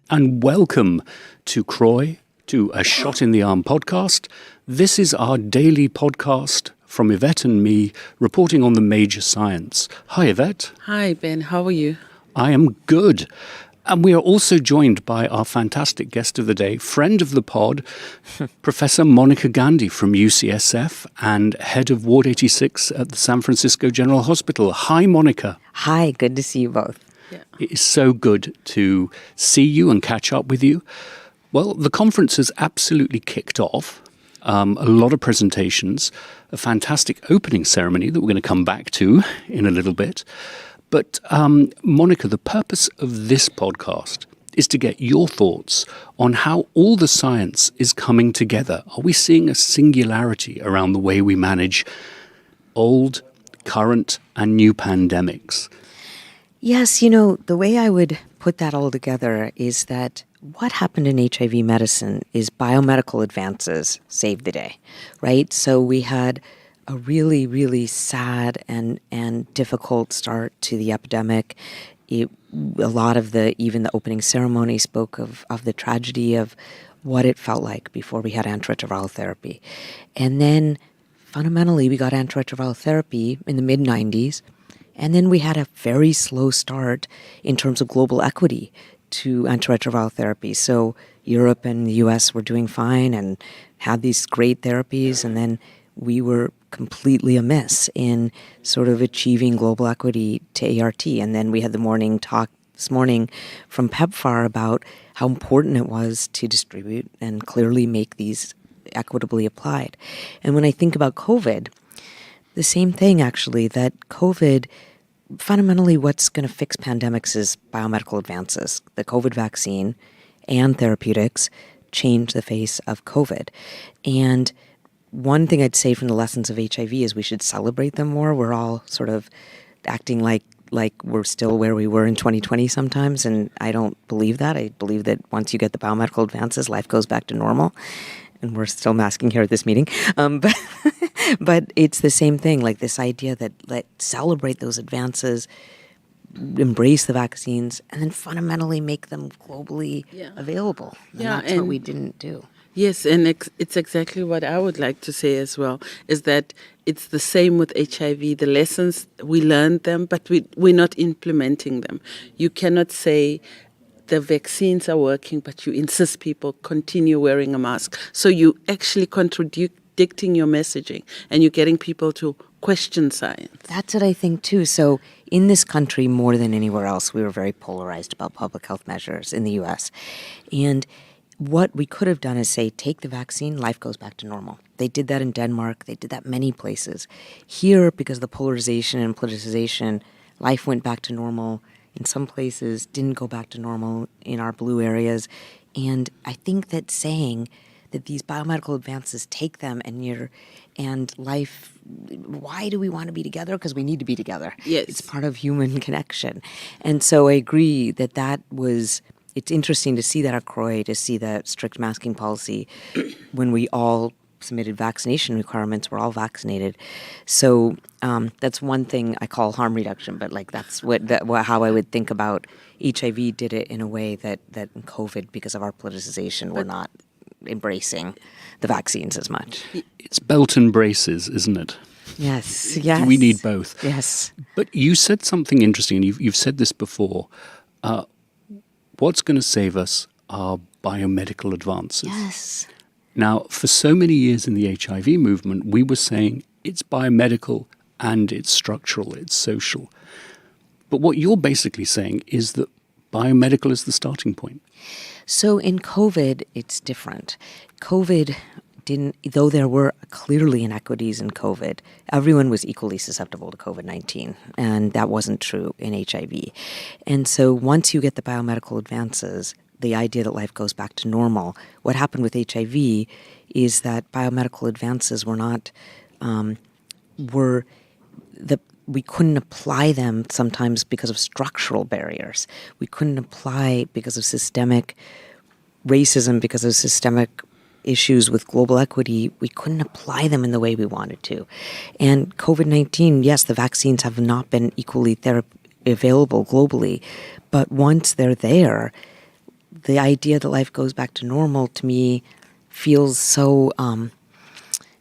And welcome to CROI, to A Shot in the Arm podcast. This is our daily podcast from Yvette and me, reporting on the major science. Hi, Yvette. Hi, Ben. How are you? I am good. And we are also joined by our fantastic guest of the day, friend of the pod, Professor Monica Gandhi from UCSF and head of Ward 86 at the San Francisco General Hospital. Hi, Monica. Hi, good to see you both. Yeah. It is so good to see you and catch up with you. Well, the conference has absolutely kicked off. A lot of presentations, a fantastic opening ceremony that we're going to come back to in a little bit. But Monica, the purpose of this podcast is to get your thoughts on how all the science is coming together. Are we seeing a singularity around the way we manage old, current, and new pandemics? Yes, the way I would put that all together is that what happened in HIV medicine is biomedical advances saved the day, right? So we had a really, really sad and difficult start to the epidemic. A lot of even the opening ceremony spoke of the tragedy of what it felt like before we had antiretroviral therapy. And then fundamentally we got antiretroviral therapy in the mid-90s. And then we had a very slow start in terms of global equity to antiretroviral therapy. So Europe and the US were doing fine and had these great therapies, and then we were completely amiss in sort of achieving global equity to ART. And then we had the morning talk this morning from PEPFAR about how important it was to distribute and clearly make these equitably applied. And when I think about COVID, the same thing, actually, that COVID, fundamentally what's going to fix pandemics is biomedical advances. The COVID vaccine and therapeutics change the face of COVID. And one thing I'd say from the lessons of HIV is we should celebrate them more. We're all sort of acting like we're still where we were in 2020 sometimes, and I don't believe that. I believe that once you get the biomedical advances, life goes back to normal. And we're still masking here at this meeting. But it's the same thing, like this idea that let's celebrate those advances, embrace the vaccines, and then fundamentally make them globally available. And that's what we didn't do. Yes, and it's exactly what I would like to say as well, is that it's the same with HIV. The lessons, we learned them, but we're not implementing them. You cannot say the vaccines are working, but you insist people continue wearing a mask. So you actually contradicting your messaging, and you're getting people to question science. That's what I think too. So in this country, more than anywhere else, we were very polarized about public health measures in the US. And what we could have done is say, take the vaccine, life goes back to normal. They did that in Denmark. They did that many places. Here, because of the polarization and politicization, life went back to normal. In some places, didn't go back to normal in our blue areas. And I think that saying that these biomedical advances take them and life, why do we want to be together? Because we need to be together. Yes. It's part of human connection. And so I agree that it's interesting to see that at CROI, to see that strict masking policy when we all submitted vaccination requirements, we're all vaccinated. So that's one thing I call harm reduction, but that's how I would think about HIV did it in a way that in COVID, because of our politicization, we're not embracing the vaccines as much. It's belt and braces, isn't it? Yes. We need both. Yes. But you said something interesting, and you've said this before. What's going to save us are biomedical advances. Yes. Now, for so many years in the HIV movement, we were saying it's biomedical and it's structural, it's social. But what you're basically saying is that biomedical is the starting point. So in COVID, it's different. COVID though there were clearly inequities in COVID, everyone was equally susceptible to COVID-19, and that wasn't true in HIV. And so once you get the biomedical advances, the idea that life goes back to normal, what happened with HIV is that biomedical advances were not, we couldn't apply them sometimes because of structural barriers. We couldn't apply because of systemic racism, because of systemic issues with global equity, we couldn't apply them in the way we wanted to. And COVID-19, yes, the vaccines have not been equally available globally, but once they're there, the idea that life goes back to normal, to me, feels so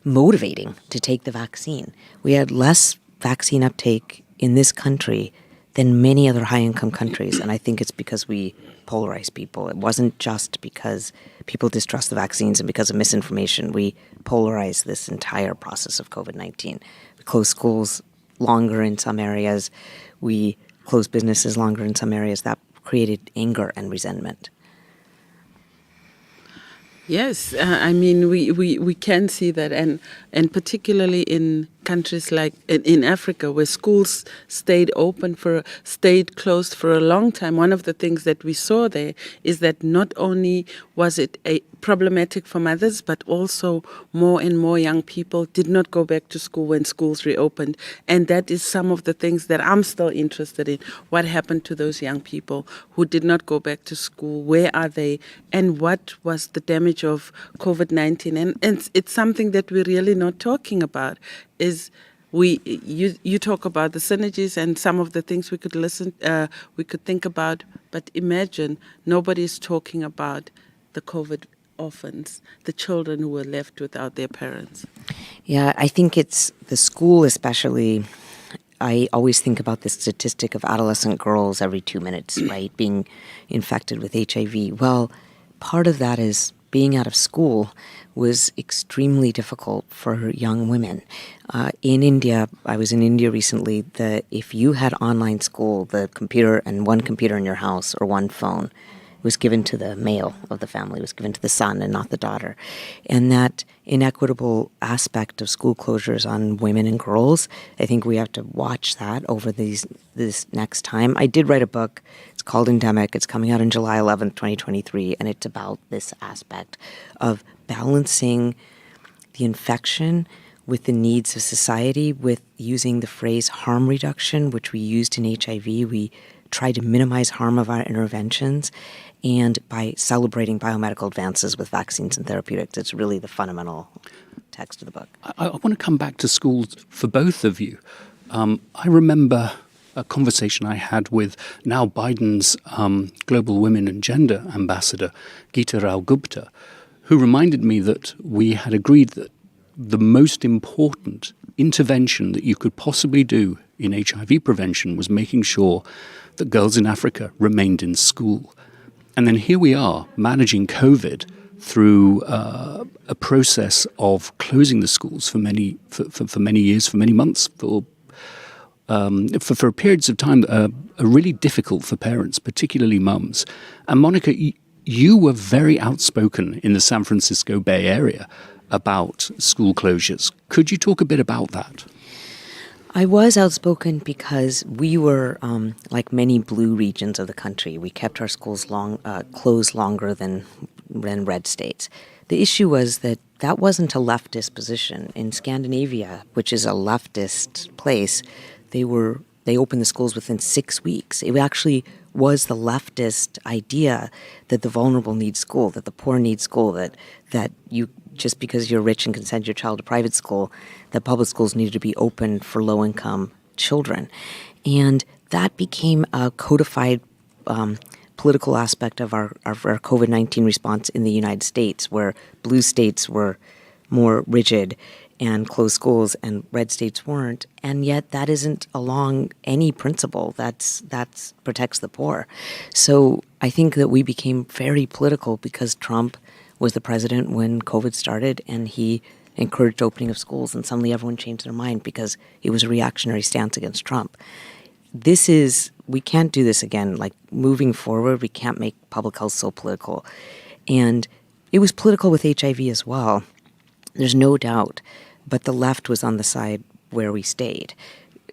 motivating to take the vaccine. We had less vaccine uptake in this country than many other high-income countries, and I think it's because we polarize people. It wasn't just because people distrust the vaccines and because of misinformation. We polarize this entire process of COVID-19. We close schools longer in some areas. We close businesses longer in some areas. That created anger and resentment. Yes, I mean we can see that, and particularly in countries like in Africa, where schools stayed closed for a long time. One of the things that we saw there is that not only was it problematic for mothers, but also more and more young people did not go back to school when schools reopened, and that is some of the things that I'm still interested in. What happened to those young people who did not go back to school? Where are they? And what was the damage of COVID-19? And it's something that we're really not talking about. You talk about the synergies and some of the things we could think about, but imagine nobody's talking about the COVID orphans, the children who were left without their parents. Yeah, I think it's the school especially. I always think about the statistic of adolescent girls every 2 minutes, right, being infected with HIV. Well, part of that is being out of school was extremely difficult for young women. In India, I was in India recently, if you had online school, the computer and one computer in your house or one phone was given to the male of the family, was given to the son and not the daughter. And that inequitable aspect of school closures on women and girls, I think we have to watch that over this next time. I did write a book. It's called Endemic. It's coming out on July 11th, 2023, and it's about this aspect of balancing the infection with the needs of society, with using the phrase harm reduction, which we used in HIV. We tried to minimize harm of our interventions, and by celebrating biomedical advances with vaccines and therapeutics. It's really the fundamental text of the book. I want to come back to schools for both of you. I remember a conversation I had with now Biden's Global Women and Gender Ambassador, Geeta Rao Gupta, who reminded me that we had agreed that the most important intervention that you could possibly do in HIV prevention was making sure that girls in Africa remained in school. And then here we are managing COVID through a process of closing the schools for many years, for many months, for periods of time that are really difficult for parents, particularly mums. And Monica, you were very outspoken in the San Francisco Bay Area about school closures. Could you talk a bit about that? I was outspoken because we were, like many blue regions of the country, we kept our schools closed longer than red states. The issue was that wasn't a leftist position. In Scandinavia, which is a leftist place, they opened the schools within 6 weeks. It actually was the leftist idea that the vulnerable need school, that the poor need school, that you, just because you're rich and can send your child to private school, that public schools needed to be open for low-income children. And that became a codified political aspect of our COVID-19 response in the United States, where blue states were more rigid and closed schools and red states weren't. And yet that isn't along any principle that protects the poor. So I think that we became very political because Trump was the president when COVID started, and he encouraged opening of schools, and suddenly everyone changed their mind because it was a reactionary stance against Trump. We can't do this again. Like, moving forward, we can't make public health so political. And it was political with HIV as well. There's no doubt. But the left was on the side where we stayed,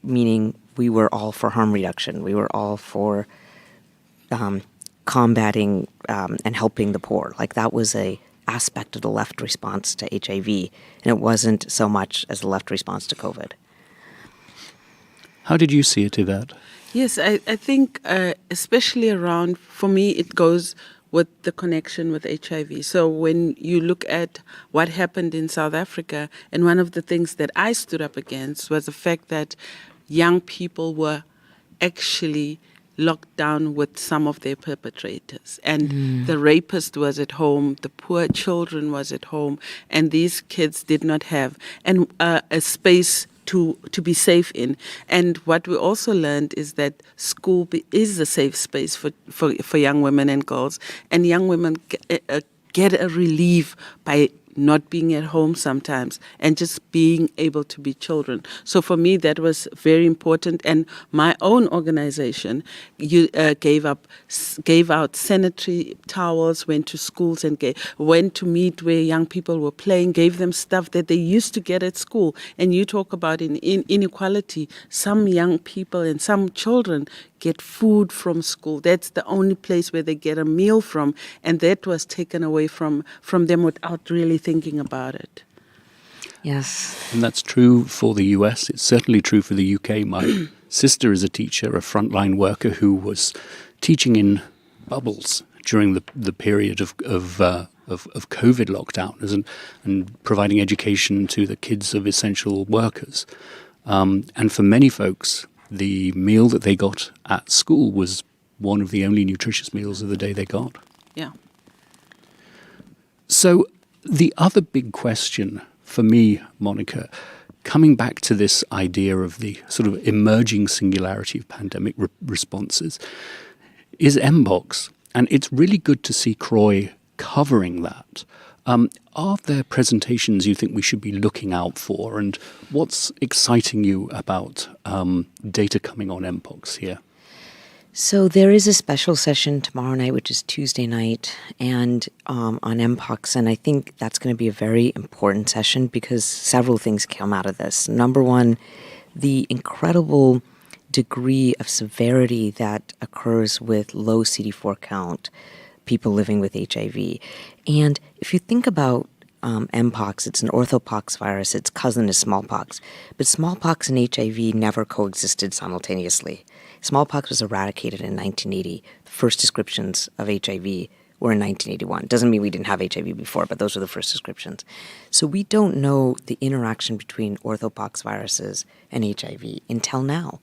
meaning we were all for harm reduction. We were all for combating and helping the poor. Like, that was a aspect of the left response to HIV, and it wasn't so much as the left response to COVID. How did you see it, Yvette? Yes, I think especially around, for me, it goes with the connection with HIV. So when you look at what happened in South Africa, and one of the things that I stood up against was the fact that young people were actually locked down with some of their perpetrators, and the rapist was at home, the poor children was at home, and these kids did not have a space to be safe in. And what we also learned is that school is a safe space for young women and girls, and young women get a relief by not being at home sometimes and just being able to be children. So for me, that was very important. And my own organization gave out sanitary towels, went to schools and went to meet where young people were playing, gave them stuff that they used to get at school. And you talk about inequality. Some young people and some children get food from school. That's the only place where they get a meal from, and that was taken away from them without really thinking about it. Yes. And that's true for the US. It's certainly true for the UK. My sister is a teacher, a frontline worker who was teaching in bubbles during the period of COVID lockdown and providing education to the kids of essential workers. And for many folks, the meal that they got at school was one of the only nutritious meals of the day they got. Yeah. So the other big question for me, Monica, coming back to this idea of the sort of emerging singularity of pandemic responses, is Mpox. And it's really good to see CROI covering that. Are there presentations you think we should be looking out for? And what's exciting you about data coming on Mpox here? So there is a special session tomorrow night, which is Tuesday night, and on Mpox, and I think that's going to be a very important session because several things come out of this. Number one, the incredible degree of severity that occurs with low CD4 count people living with HIV. And if you think about Mpox, it's an orthopox virus, its cousin is smallpox. But smallpox and HIV never coexisted simultaneously. Smallpox was eradicated in 1980. The first descriptions of HIV were in 1981. Doesn't mean we didn't have HIV before, but those were the first descriptions. So we don't know the interaction between orthopox viruses and HIV until now,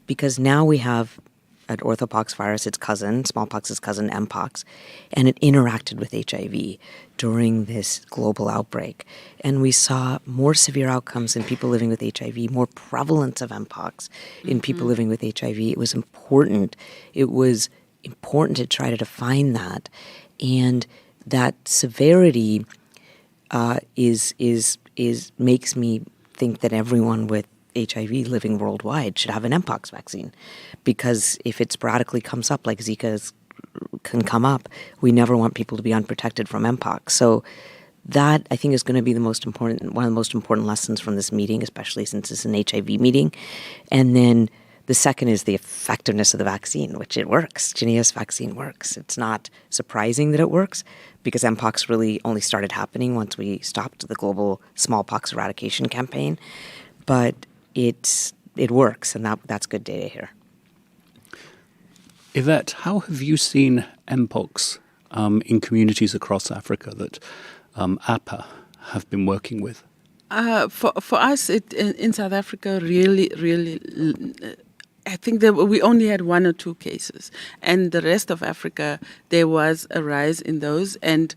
because now we have an orthopox virus, its cousin, smallpox's cousin, Mpox, and it interacted with HIV during this global outbreak. And we saw more severe outcomes in people living with HIV, more prevalence of Mpox in people living with HIV. It was important. It was important to try to define that. And that severity is makes me think that everyone with HIV living worldwide should have an Mpox vaccine, because if it sporadically comes up like Zika can come up, we never want people to be unprotected from Mpox. So that, I think, is going to be one of the most important lessons from this meeting, especially since it's an HIV meeting. And then the second is the effectiveness of the vaccine, which it works. Jynneos vaccine works. It's not surprising that it works because Mpox really only started happening once we stopped the global smallpox eradication campaign. But it works, and that's good data here. Yvette, how have you seen Mpox in communities across Africa that APA have been working with? For us in South Africa, really, I think that we only had 1 or 2 cases, and the rest of Africa there was a rise in those. And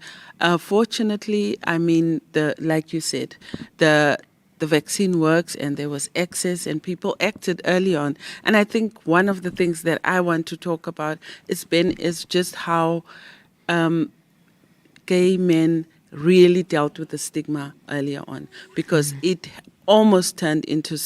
fortunately, I mean, like you said, the vaccine works and there was access and people acted early on. And I think one of the things that I want to talk about is just how gay men really dealt with the stigma earlier on, because it almost turned into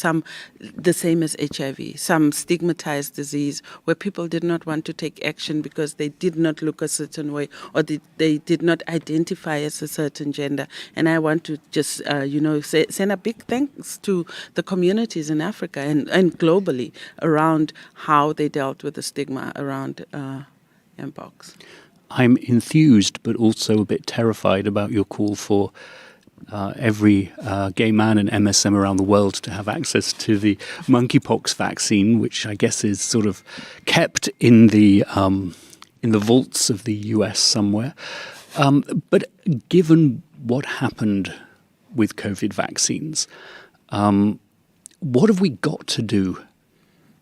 the same as HIV, some stigmatized disease where people did not want to take action because they did not look a certain way or they did not identify as a certain gender. And I want to just, send a big thanks to the communities in Africa and globally around how they dealt with the stigma around Mpox. I'm enthused but also a bit terrified about your call for every gay man and MSM around the world to have access to the monkeypox vaccine, which I guess is sort of kept in the in the vaults of the US somewhere. But given what happened with COVID vaccines, what have we got to do,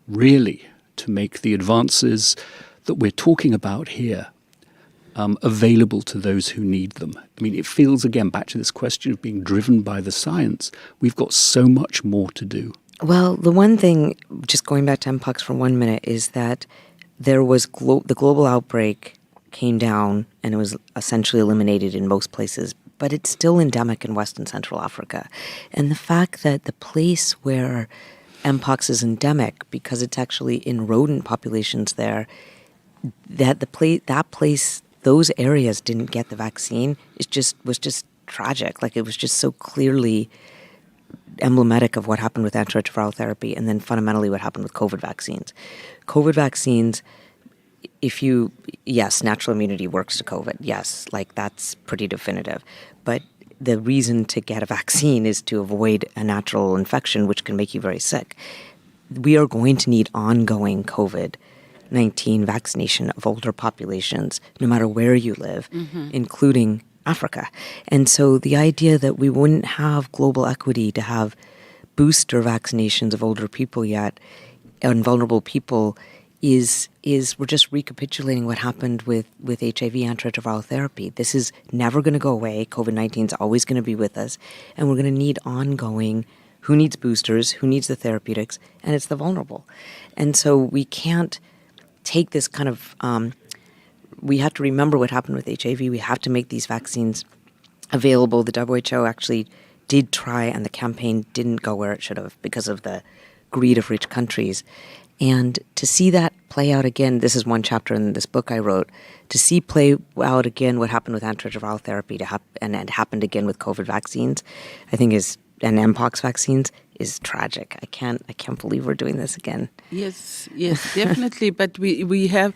really, to make the advances that we're talking about here available to those who need them? I mean, it feels, again, back to this question of being driven by the science. We've got so much more to do. Well, the one thing, just going back to Mpox for 1 minute, is that there was the global outbreak came down and it was essentially eliminated in most places, but it's still endemic in West and Central Africa. And the fact that the place where Mpox is endemic, because it's actually in rodent populations there, that place, those areas didn't get the vaccine, was just tragic. Like, it was just so clearly emblematic of what happened with antiretroviral therapy, and then fundamentally what happened with COVID vaccines. COVID vaccines, yes, natural immunity works to COVID. Yes, like, that's pretty definitive. But the reason to get a vaccine is to avoid a natural infection, which can make you very sick. We are going to need ongoing COVID-19 vaccination of older populations, no matter where you live, including Africa. And so the idea that we wouldn't have global equity to have booster vaccinations of older people yet, and vulnerable people, is we're just recapitulating what happened with HIV antiretroviral therapy. This is never going to go away. COVID-19 is always going to be with us, and we're going to need ongoing. Who needs boosters? Who needs the therapeutics? And it's the vulnerable. And so we can't take this kind of we have to remember what happened with HIV. We have to make these vaccines available. The WHO actually did try, and the campaign didn't go where it should have because of the greed of rich countries. And to see that play out again, this is one chapter in this book I wrote, to see play out again what happened with antiretroviral therapy and it happened again with COVID vaccines, I think and Mpox vaccines, is tragic. I can't believe we're doing this again. Yes, definitely. But we have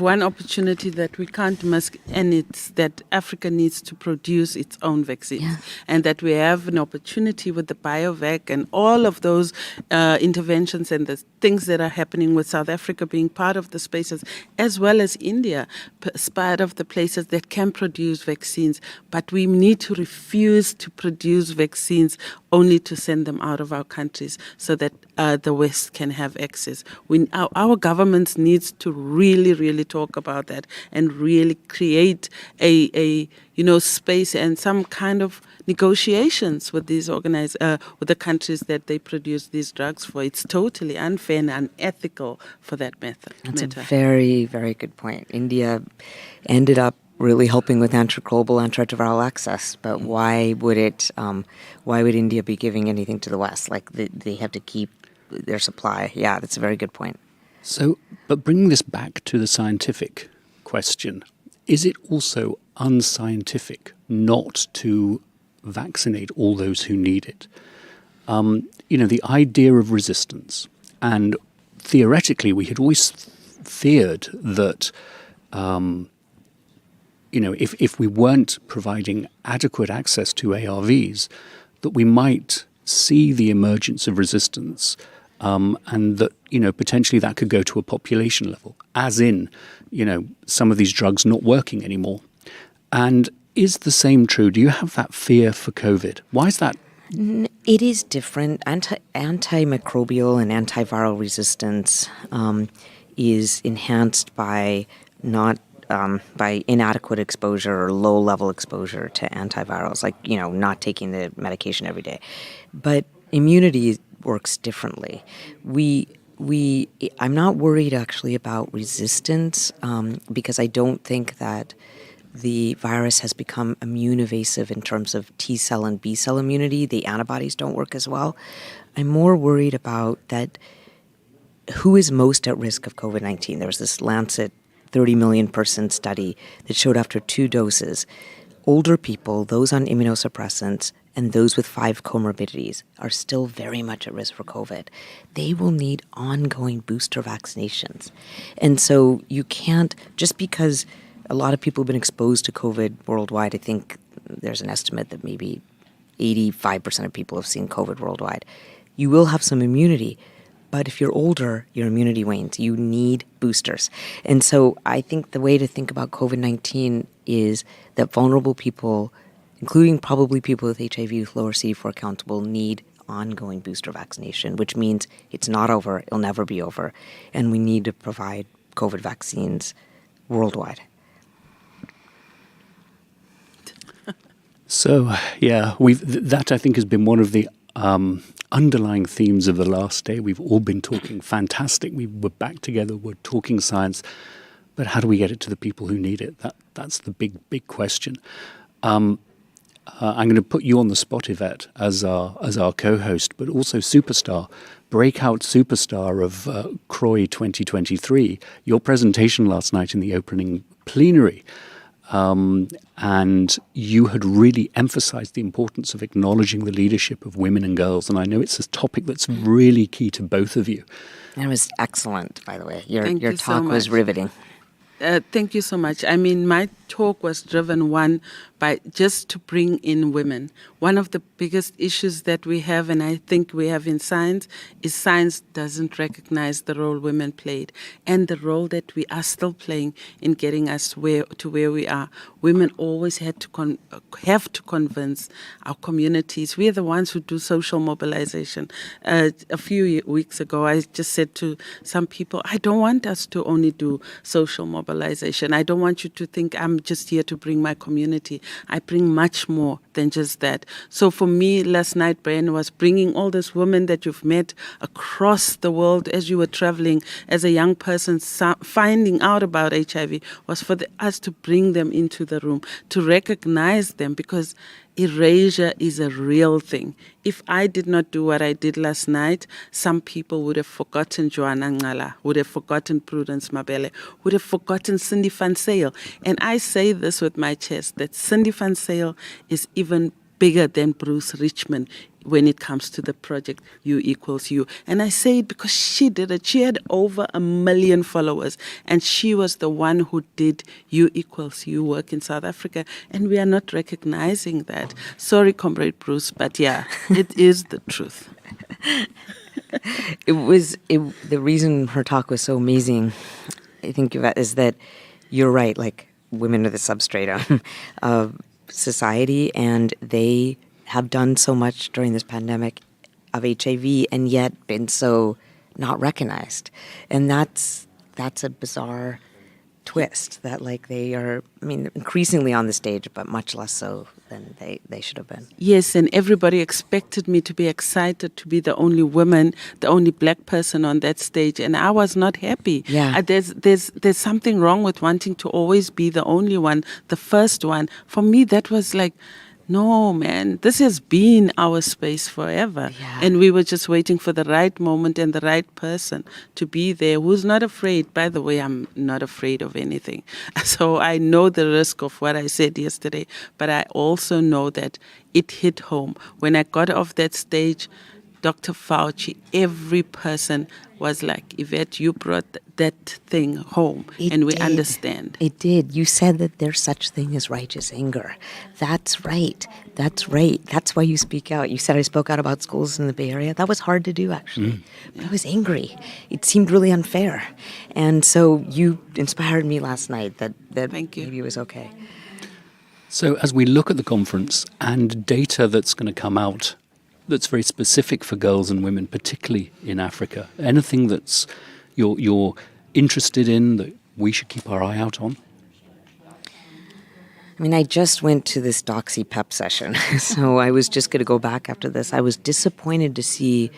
one opportunity that we can't miss, and it's that Africa needs to produce its own vaccines, and that we have an opportunity with the BioVac and all of those interventions and the things that are happening with South Africa being part of the spaces, as well as India, part of the places that can produce vaccines. But we need to refuse to produce vaccines only to send them out of our countries so that the West can have access. Our governments needs to really, really talk about that and really create a space and some kind of negotiations with these with the countries that they produce these drugs for. It's totally unfair and unethical for that method. That's a very, very good point. India ended up really helping with global antiretroviral access, but why would India be giving anything to the West? Like, they have to keep their supply. Yeah, that's a very good point. So, but bringing this back to the scientific question, is it also unscientific not to vaccinate all those who need it? The idea of resistance, and theoretically we had always feared that if we weren't providing adequate access to ARVs, that we might see the emergence of resistance, and that, potentially that could go to a population level, as in, some of these drugs not working anymore. And is the same true? Do you have that fear for COVID? Why is that? It is different. Antimicrobial and antiviral resistance is enhanced by by inadequate exposure or low-level exposure to antivirals, like, not taking the medication every day. But immunity works differently. I'm not worried actually about resistance because I don't think that the virus has become immune evasive in terms of T-cell and B-cell immunity. The antibodies don't work as well. I'm more worried about that who is most at risk of COVID-19. There was this Lancet 30 million person study that showed after 2 doses, older people, those on immunosuppressants, and those with 5 comorbidities are still very much at risk for COVID. They will need ongoing booster vaccinations. And so you can't, just because a lot of people have been exposed to COVID worldwide, I think there's an estimate that maybe 85% of people have seen COVID worldwide. You will have some immunity, But if you're older, your immunity wanes. You need boosters. And so I think the way to think about COVID-19 is that vulnerable people, including probably people with HIV with lower CD4 counts, will need ongoing booster vaccination, which means it's not over, it'll never be over. And we need to provide COVID vaccines worldwide. So, yeah, that I think has been one of the underlying themes of the last day. We've all been talking fantastic. We're back together. We're talking science. But how do we get it to the people who need it? That's the big question. I'm going to put you on the spot, Yvette, as our co-host, but also superstar, breakout superstar of CROI 2023. Your presentation last night in the opening plenary. And you had really emphasized the importance of acknowledging the leadership of women and girls. And I know it's a topic that's really key to both of you. It was excellent, by the way. Your so talk was much. riveting. Thank you so much. I mean, my talk was driven, one, by just to bring in women. One of the biggest issues that we have, and I think we have in science, is science doesn't recognize the role women played and the role that we are still playing in getting us to where we are. Women always have to convince our communities. We are the ones who do social mobilization. A few weeks ago, I just said to some people, I don't want us to only do social mobilization. I don't want you to think I'm just here to bring my community. I bring much more than just that. So for me, last night, Brian, was bringing all these women that you've met across the world as you were traveling as a young person, finding out about HIV, was for us to bring them into the room, to recognize them, because erasure is a real thing. If I did not do what I did last night, some people would have forgotten Joanna Ngala, would have forgotten Prudence Mabele, would have forgotten Cindy Van Zyl. And I say this with my chest, that Cindy Van Zyl is even bigger than Bruce Richmond when it comes to the project U equals U. And I say it because she did it. She had over 1 million followers, and she was the one who did U equals U work in South Africa, and we are not recognizing that. Sorry, Comrade Bruce, but yeah, it is the truth. The reason her talk was so amazing, I think, Yvette, is that you're right, like, women are the substratum of society, and they have done so much during this pandemic of HIV and yet been so not recognized. And that's a bizarre twist that, like, they are, I mean, increasingly on the stage, but much less so than they should have been. Yes, and everybody expected me to be excited to be the only woman, the only black person on that stage, and I was not happy. Yeah. There's something wrong with wanting to always be the only one, the first one. For me, that was like, no, man, this has been our space forever. Yeah. And we were just waiting for the right moment and the right person to be there who's not afraid. By the way, I'm not afraid of anything. So I know the risk of what I said yesterday, but I also know that it hit home. When I got off that stage, Dr. Fauci, every person was like, Yvette, you brought that thing home, and we understand. It did. You said that there's such thing as righteous anger. That's right. That's right. That's why you speak out. You said I spoke out about schools in the Bay Area. That was hard to do, actually. But I was angry. It seemed really unfair. And so you inspired me last night that Thank you. Maybe it was okay. So as we look at the conference and data that's going to come out that's very specific for girls and women, particularly in Africa, anything that's you're interested in that we should keep our eye out on? I mean, I just went to this Doxy Pep session, so I was just going to go back after this. I was disappointed to see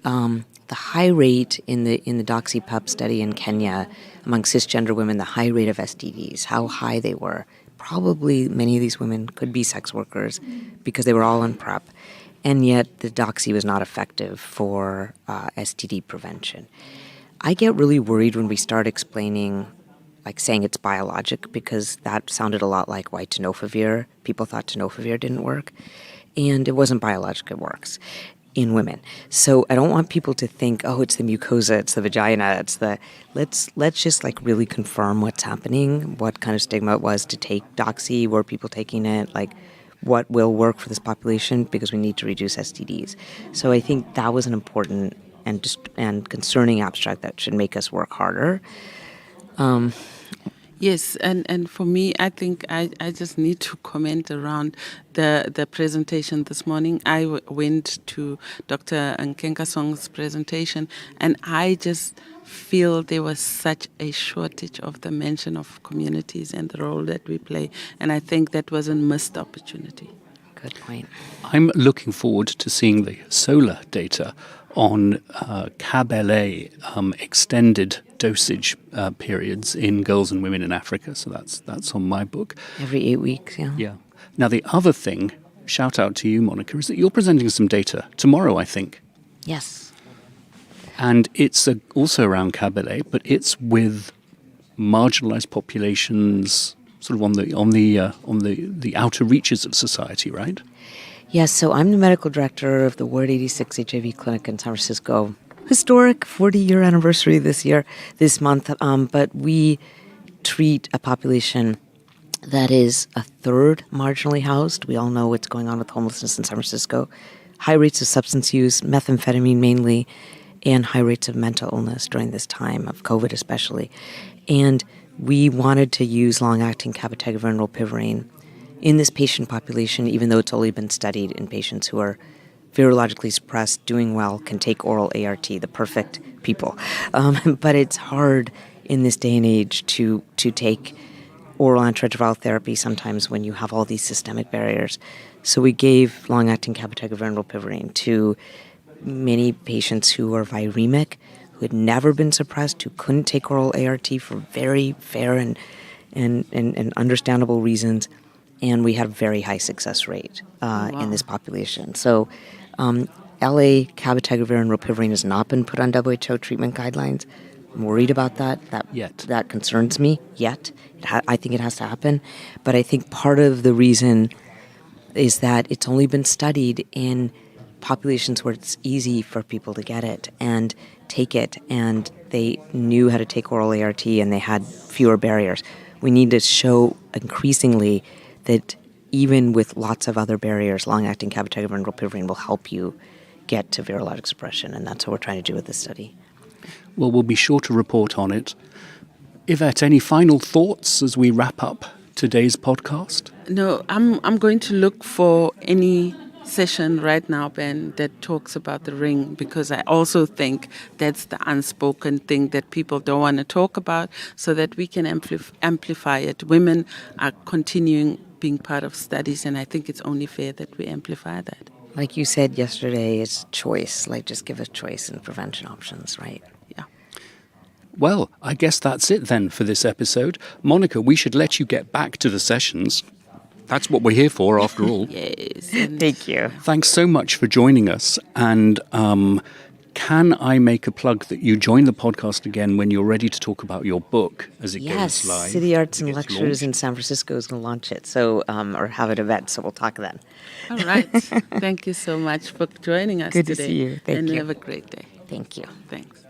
the high rate in the Doxy Pep study in Kenya among cisgender women, the high rate of STDs, how high they were. Probably many of these women could be sex workers because they were all on PrEP. And yet the doxy was not effective for STD prevention. I get really worried when we start explaining, like saying it's biologic, because that sounded a lot like why tenofovir. People thought tenofovir didn't work. And it wasn't biologic, it works in women. So I don't want people to think, oh, it's the mucosa, it's the vagina, it's the... Let's just like really confirm what's happening, what kind of stigma it was to take doxy, were people taking it, like... what will work for this population, because we need to reduce STDs. So I think that was an important and concerning abstract that should make us work harder. Yes, and for me, I think I just need to comment around the presentation this morning. I went to Dr. Nkenkasong's presentation, and I just feel there was such a shortage of the mention of communities and the role that we play, and I think that was a missed opportunity. Good point. I'm looking forward to seeing the solar data on CAB-LA extended dosage periods in girls and women in Africa. So that's on my book. Every 8 weeks, yeah. Yeah. Now, the other thing, shout out to you, Monica, is that you're presenting some data tomorrow, I think. Yes. And it's also around CAB-LA, but it's with marginalized populations sort of on the outer reaches of society, right? Yes, so I'm the medical director of the Ward 86 HIV clinic in San Francisco. Historic 40-year anniversary this month, but we treat a population that is a third marginally housed. We all know what's going on with homelessness in San Francisco. High rates of substance use, methamphetamine mainly, and high rates of mental illness during this time of COVID especially. And we wanted to use long-acting cabotegravir and rilpivirine in this patient population, even though it's only been studied in patients who are virologically suppressed, doing well, can take oral ART, the perfect people. But it's hard in this day and age to take oral antiretroviral therapy sometimes when you have all these systemic barriers. So we gave long-acting cabotegravir and rilpivirine to many patients who are viremic, who had never been suppressed, who couldn't take oral ART for very fair and understandable reasons. And we had a very high success rate in this population. So LA cabotegravir and rilpivirine has not been put on WHO treatment guidelines. I'm worried about that. That concerns me yet. I think it has to happen. But I think part of the reason is that it's only been studied in populations where it's easy for people to get it and take it, and they knew how to take oral ART and they had fewer barriers. We need to show increasingly that even with lots of other barriers, long-acting cabotegravir and rilpivirine will help you get to virologic suppression, and that's what we're trying to do with this study. Well, we'll be sure to report on it. Yvette, any final thoughts as we wrap up today's podcast? No, I'm going to look for any session right now, Ben, that talks about the ring, because I also think that's the unspoken thing that people don't want to talk about, so that we can amplify it. Women are continuing being part of studies, and I think it's only fair that we amplify that. Like you said yesterday, it's choice. Like, just give us choice and prevention options, right? Yeah. Well, I guess that's it then for this episode. Monica, we should let you get back to the sessions. That's what we're here for, after all. Yes. Thank you. Thanks so much for joining us. And can I make a plug that you join the podcast again when you're ready to talk about your book as it goes live? Yes, City Arts and Lectures in San Francisco is going to launch it, so or have an event, so we'll talk then. All right. Thank you so much for joining us Good today. to see you. Thank and you. Have a great day. Thank you. Thanks.